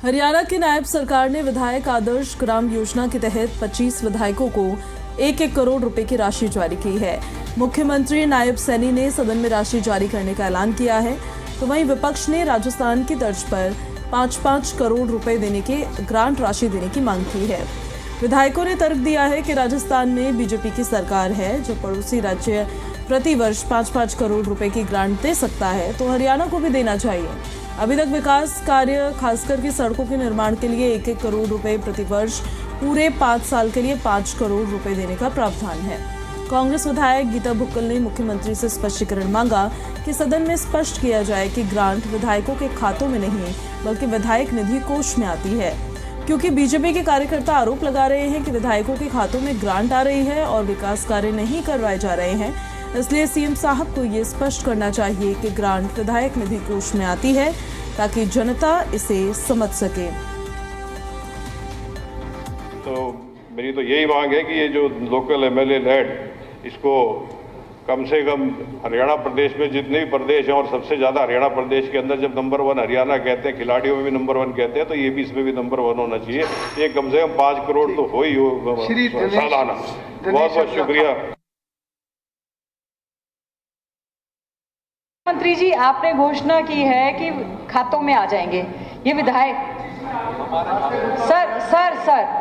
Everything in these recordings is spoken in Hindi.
हरियाणा की नायब सरकार ने विधायक आदर्श ग्राम योजना के तहत 25 विधायकों को 1-1 करोड़ रुपए की राशि जारी की है। मुख्यमंत्री नायब सैनी ने सदन में राशि जारी करने का ऐलान किया है, तो वहीं विपक्ष ने राजस्थान की तर्ज पर 5-5 करोड़ रुपए देने की ग्रांट राशि देने की मांग की है। विधायकों ने तर्क दिया है कि राजस्थान में बीजेपी की सरकार है, जो पड़ोसी राज्य प्रति वर्ष 5-5 करोड़ रुपए की ग्रांट दे सकता है, तो हरियाणा को भी देना चाहिए। अभी तक विकास कार्य खासकर की सड़कों के निर्माण के लिए 1-1 करोड़ रुपए प्रति वर्ष, पूरे 5 साल के लिए 5 करोड़ रुपए देने का प्रावधान है। कांग्रेस विधायक गीता भुक्कल ने मुख्यमंत्री से स्पष्टीकरण मांगा कि सदन में स्पष्ट किया जाए कि ग्रांट विधायकों के खातों में नहीं बल्कि विधायक निधि कोष में आती है, क्योंकि बीजेपी के कार्यकर्ता आरोप लगा रहे हैं कि विधायकों के खातों में ग्रांट आ रही है और विकास कार्य नहीं करवाए जा रहे हैं। इसलिए सीएम साहब को ये स्पष्ट करना चाहिए कि ग्रांट विधायक निधि कोष में आती है, ताकि जनता इसे समझ सके। तो मेरी तो यही मांग है कि ये जो लोकल एमएलए लैंड, इसको कम से कम हरियाणा प्रदेश में जितने भी प्रदेश हैं, और सबसे ज्यादा हरियाणा प्रदेश के अंदर जब नंबर 1 हरियाणा कहते हैं, खिलाड़ियों में भी नंबर 1 कहते हैं, तो ये भी इसमें भी नंबर 1 होना चाहिए। ये कम से कम 5 करोड़ तो हो ही हो सालाना। बहुत बहुत शुक्रिया। मंत्री जी, आपने घोषणा की है कि खातों में आ जाएंगे ये विधायक। सर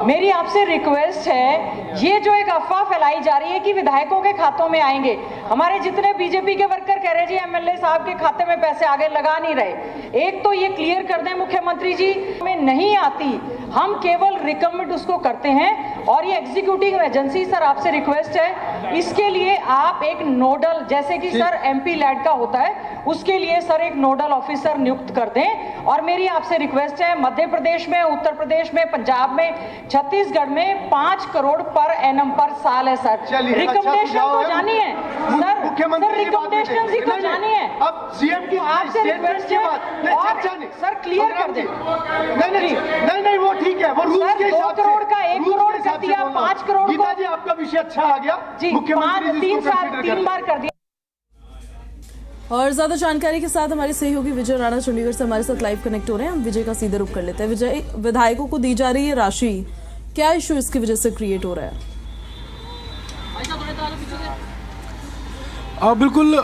मेरी आपसे रिक्वेस्ट है, ये जो एक अफवाह फैलाई जा रही है कि विधायकों के खातों में आएंगे, हमारे जितने बीजेपी के वर्कर कह रहे जी एमएलए साहब के खाते में पैसे आगे लगा नहीं रहे। एक तो ये क्लियर कर दें मुख्यमंत्री जी, में नहीं आती, हम केवल रिकमेंड उसको करते हैं। और ये एग्जीक्यूटिव एजेंसी, सर आपसे रिक्वेस्ट है, इसके लिए आप एक नोडल, जैसे कि सर एमपी लैड का होता है, उसके लिए सर एक नोडल ऑफिसर नियुक्त कर दें। और मेरी आपसे रिक्वेस्ट है, मध्य प्रदेश में, उत्तर प्रदेश में, पंजाब में, छत्तीसगढ़ में 5 करोड़ पर एनम पर साल है सर। रिकमेंडेशन तो जानी है सर, रिकमेंडेशन ही तो जानी है। अब सीएम की आपसे रिक्वेस्ट है और सर क्लियर कर दें। नहीं वो ठीक है, वो रूल्स के हिसाब से 2 करोड़ का 1 करोड़ कर दिया, 5 करोड़। गीता जी, आपका विषय अच्छा आ गया जी, 3 बार कर दिया। और ज्यादा जानकारी के साथ हमारे सहयोगी विजय राणा चंडीगढ़ से हमारे साथ लाइव कनेक्ट हो रहे हैं। हम विजय का सीधे रुख कर लेते हैं। विजय, विधायकों को दी जा रही है राशि, क्या इशू इसकी वजह से क्रिएट हो रहा है? बिल्कुल,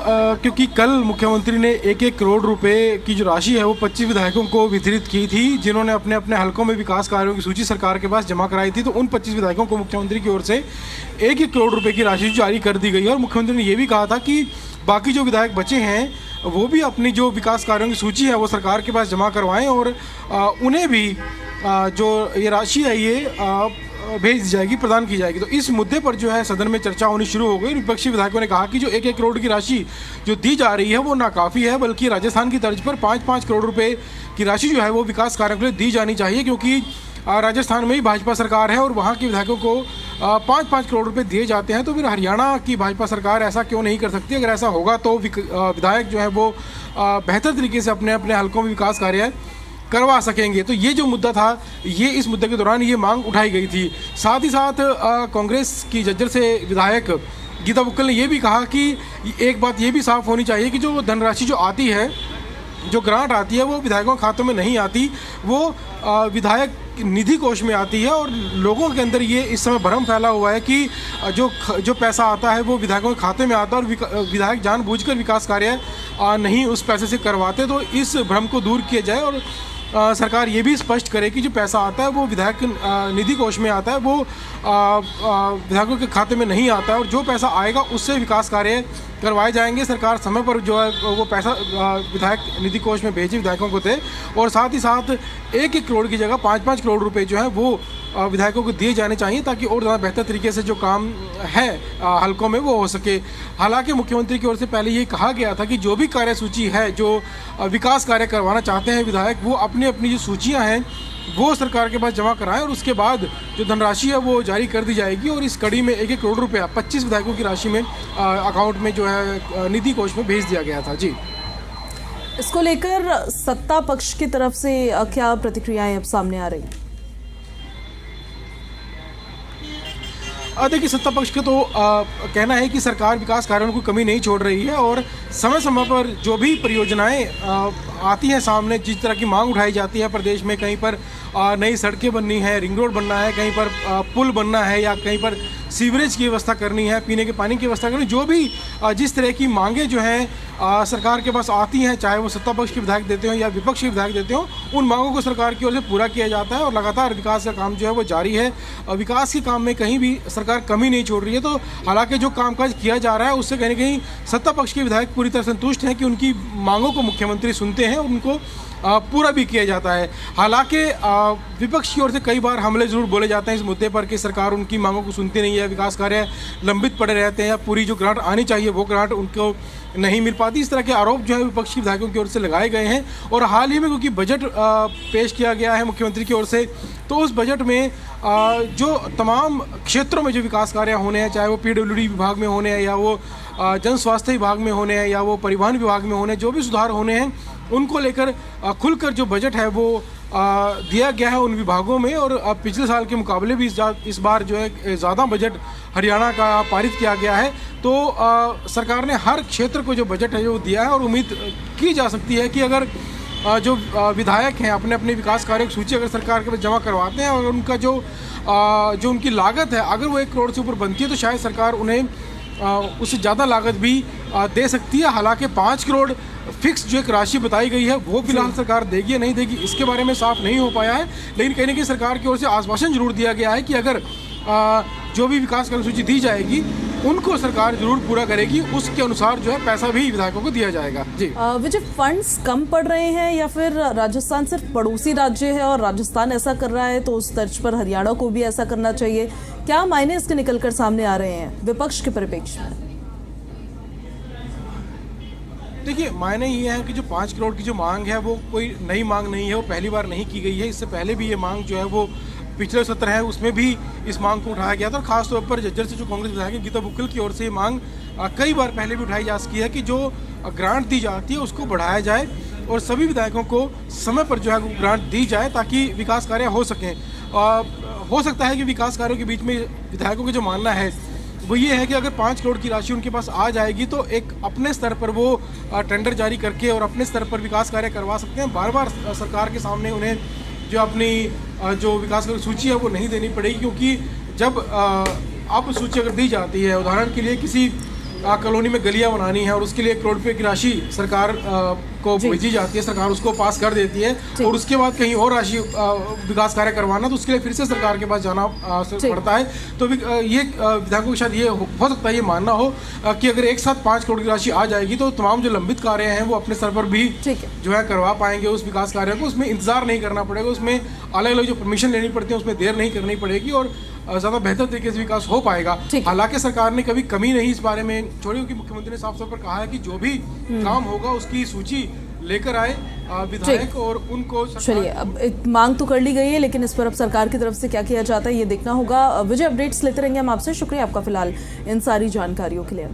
क्योंकि कल मुख्यमंत्री ने 1-1 करोड़ रुपए की जो राशि है वो 25 विधायकों को वितरित की थी, जिन्होंने अपने अपने हलकों में विकास कार्यों की सूची सरकार के पास जमा कराई थी। तो उन 25 विधायकों को मुख्यमंत्री की ओर से 1-1 करोड़ रुपए की राशि जारी कर दी गई है। और मुख्यमंत्री ने ये भी कहा था कि बाकी जो विधायक बचे हैं वो भी अपनी जो विकास कार्यों की सूची है वो सरकार के पास जमा करवाएं, और उन्हें भी जो ये राशि है ये भेज दी जाएगी, प्रदान की जाएगी। तो इस मुद्दे पर जो है सदन में चर्चा होनी शुरू हो गई। विपक्षी विधायकों ने कहा कि जो 1-1 करोड़ की राशि जो दी जा रही है वो नाकाफ़ी है, बल्कि राजस्थान की तर्ज पर 5-5 करोड़ रुपए की राशि जो है वो विकास कार्यों के लिए दी जानी चाहिए, क्योंकि राजस्थान में ही भाजपा सरकार है और वहाँ के विधायकों को 5-5 करोड़ रुपए दिए जाते हैं। तो फिर हरियाणा की भाजपा सरकार ऐसा क्यों नहीं कर सकती? अगर ऐसा होगा तो विधायक जो है वो बेहतर तरीके से अपने अपने हलकों में विकास कार्य करवा सकेंगे। तो ये जो मुद्दा था, ये इस मुद्दे के दौरान ये मांग उठाई गई थी। साथ ही साथ कांग्रेस की झज्जर से विधायक गीता भुक्कल ने ये भी कहा कि एक बात ये भी साफ होनी चाहिए कि जो धनराशि जो आती है, जो ग्रांट आती है, वो विधायकों के खातों में नहीं आती, वो विधायक निधि कोष में आती है। और लोगों के अंदर ये इस समय भ्रम फैला हुआ है कि जो पैसा आता है वो विधायकों के खाते में आता है और विधायक जानबूझकर विकास कार्य नहीं उस पैसे से करवाते। तो इस भ्रम को दूर किया जाए और सरकार ये भी स्पष्ट करे कि जो पैसा आता है वो विधायक निधि कोष में आता है, वो विधायकों के खाते में नहीं आता है, और जो पैसा आएगा उससे विकास कार्य करवाए जाएंगे। सरकार समय पर जो है वो पैसा विधायक निधि कोष में भेजे विधायकों को दे, और साथ ही साथ 1-1 करोड़ की जगह 5-5 करोड़ रुपए जो है वो विधायकों को दिए जाने चाहिए, ताकि और ज़्यादा बेहतर तरीके से जो काम है हलकों में वो हो सके। हालांकि मुख्यमंत्री की ओर से पहले ये कहा गया था कि जो भी कार्यसूची है, जो विकास कार्य करवाना चाहते हैं विधायक, वो अपनी अपनी जो सूचियाँ हैं वो सरकार के पास जमा कराएं, और उसके बाद जो धनराशि है वो जारी कर दी जाएगी। और इस कड़ी में 1-1 करोड़ रुपया 25 विधायकों की राशि में अकाउंट में जो है निधि कोष में भेज दिया गया था। जी, इसको लेकर सत्ता पक्ष की तरफ से क्या प्रतिक्रियाएं अब सामने आ रही? देखिए, सत्ता पक्ष का तो कहना है कि सरकार विकास कार्यों को कमी नहीं छोड़ रही है और समय समय पर जो भी परियोजनाएं आती हैं सामने, जिस तरह की मांग उठाई जाती है प्रदेश में, कहीं पर नई सड़कें बननी है, रिंग रोड बनना है, कहीं पर पुल बनना है या कहीं पर सीवरेज की व्यवस्था करनी है, पीने के पानी की व्यवस्था करनी, जो भी जिस तरह की मांगें जो हैं सरकार के पास आती हैं, चाहे वो सत्ता पक्ष के विधायक देते हो या विपक्ष के विधायक देते हो, उन मांगों को सरकार की ओर से पूरा किया जाता है और लगातार विकास का काम जो है वो जारी है। विकास के काम में कहीं भी सरकार कमी नहीं छोड़ रही है। तो हालांकि जो कामकाज किया जा रहा है उससे कहीं ना कहीं सत्ता पक्ष के विधायक पूरी तरह संतुष्ट हैं कि उनकी मांगों को मुख्यमंत्री सुनते हैं और उनको पूरा भी किया जाता है। हालांकि विपक्ष की ओर से कई बार हमले जरूर बोले जाते हैं इस मुद्दे पर कि सरकार उनकी मांगों को सुनती नहीं है, विकास कार्य लंबित पड़े रहते हैं या पूरी जो ग्रांट आनी चाहिए वो ग्रांट उनको नहीं मिल पाती। इस तरह के आरोप जो है विपक्ष के विधायकों की ओर से लगाए गए हैं। और हाल ही में क्योंकि बजट पेश किया गया है मुख्यमंत्री की ओर से, तो उस बजट में जो तमाम क्षेत्रों में जो विकास कार्य होने हैं, चाहे वो PWD विभाग में होने हैं या वो जन स्वास्थ्य विभाग में होने हैं या वो परिवहन विभाग में होने, जो भी सुधार होने हैं उनको लेकर खुलकर जो बजट है वो दिया गया है उन विभागों में। और पिछले साल के मुकाबले भी इस बार जो है ज़्यादा बजट हरियाणा का पारित किया गया है। तो सरकार ने हर क्षेत्र को जो बजट है वो दिया है और उम्मीद की जा सकती है कि अगर जो विधायक हैं अपने अपने विकास कार्यों की सूची अगर सरकार के पास जमा करवाते हैं और उनका जो उनकी लागत है अगर वो 1 करोड़ से ऊपर बनती है तो शायद सरकार उन्हें उससे ज़्यादा लागत भी दे सकती है। हालांकि 5 करोड़ फिक्स जो एक राशि बताई गई है वो फिलहाल सरकार देगी या नहीं देगी इसके बारे में साफ नहीं हो पाया है, लेकिन कहीं ना कहीं सरकार की ओर से आश्वासन जरूर दिया गया है कि अगर जो भी विकास कार्य सूची दी जाएगी उनको सरकार जरूर पूरा करेगी, उसके अनुसार जो है पैसा भी विधायकों को दिया जाएगा। जी विजय, फंड्स कम पड़ रहे हैं या फिर राजस्थान सिर्फ पड़ोसी राज्य है और राजस्थान ऐसा कर रहा है तो उस तर्ज पर हरियाणा को भी ऐसा करना चाहिए? क्या मायने इसके निकलकर सामने आ रहे हैं विपक्ष के परिप्रेक्ष्य में? देखिए, मायने ये है कि जो 5 करोड़ की जो मांग है वो कोई नई मांग नहीं है, वो पहली बार नहीं की गई है। इससे पहले भी ये मांग जो है वो पिछले सत्र है उसमें भी इस मांग को उठाया गया था और खासतौर पर जज्जर से जो कांग्रेस विधायक गीता बुक्कल की ओर से ये मांग कई बार पहले भी उठाई जा चुकी है कि जो ग्रांट दी जाती है उसको बढ़ाया जाए और सभी विधायकों को समय पर जो है वो ग्रांट दी जाए ताकि विकास कार्य हो सकें। हो सकता है कि विकास कार्यों के बीच में विधायकों का जो मानना है वो ये है कि अगर 5 करोड़ की राशि उनके पास आ जाएगी तो एक अपने स्तर पर वो टेंडर जारी करके और अपने स्तर पर विकास कार्य करवा सकते हैं। बार बार सरकार के सामने उन्हें जो अपनी जो विकास कार्य सूची है वो नहीं देनी पड़ेगी, क्योंकि जब अब सूची अगर दी जाती है, उदाहरण के लिए किसी कॉलोनी में गलियां बनानी है और उसके लिए 1 करोड़ रुपये की राशि सरकार को भेजी जाती है, सरकार उसको पास कर देती है और उसके बाद कहीं और राशि विकास कार्य करवाना तो उसके लिए फिर से सरकार के पास जाना पड़ता है। तो ये विधायकों के साथ ये हो सकता है ये मानना हो कि अगर एक साथ 5 करोड़ की राशि आ जाएगी तो तमाम जो लंबित कार्य हैं वो अपने स्तर पर भी जो है करवा पाएंगे उस विकास कार्य को। उसमें इंतजार नहीं करना पड़ेगा, उसमें अलग अलग जो परमिशन लेनी पड़ती है उसमें देर नहीं करनी पड़ेगी और ज़्यादा बेहतर तरीके से विकास हो पाएगा। हालांकि सरकार ने कभी कमी नहीं इस बारे में छोड़ी, क्योंकि मुख्यमंत्री ने साफ तौर पर कहा है कि जो भी काम होगा उसकी सूची लेकर आए विधायक और उनको। चलिए, अब मांग तो कर ली गई है लेकिन इस पर अब सरकार की तरफ से क्या किया जाता है ये देखना होगा। विजय, अपडेट्स लेते रहेंगे हम आपसे। शुक्रिया आपका फिलहाल इन सारी जानकारियों के लिए।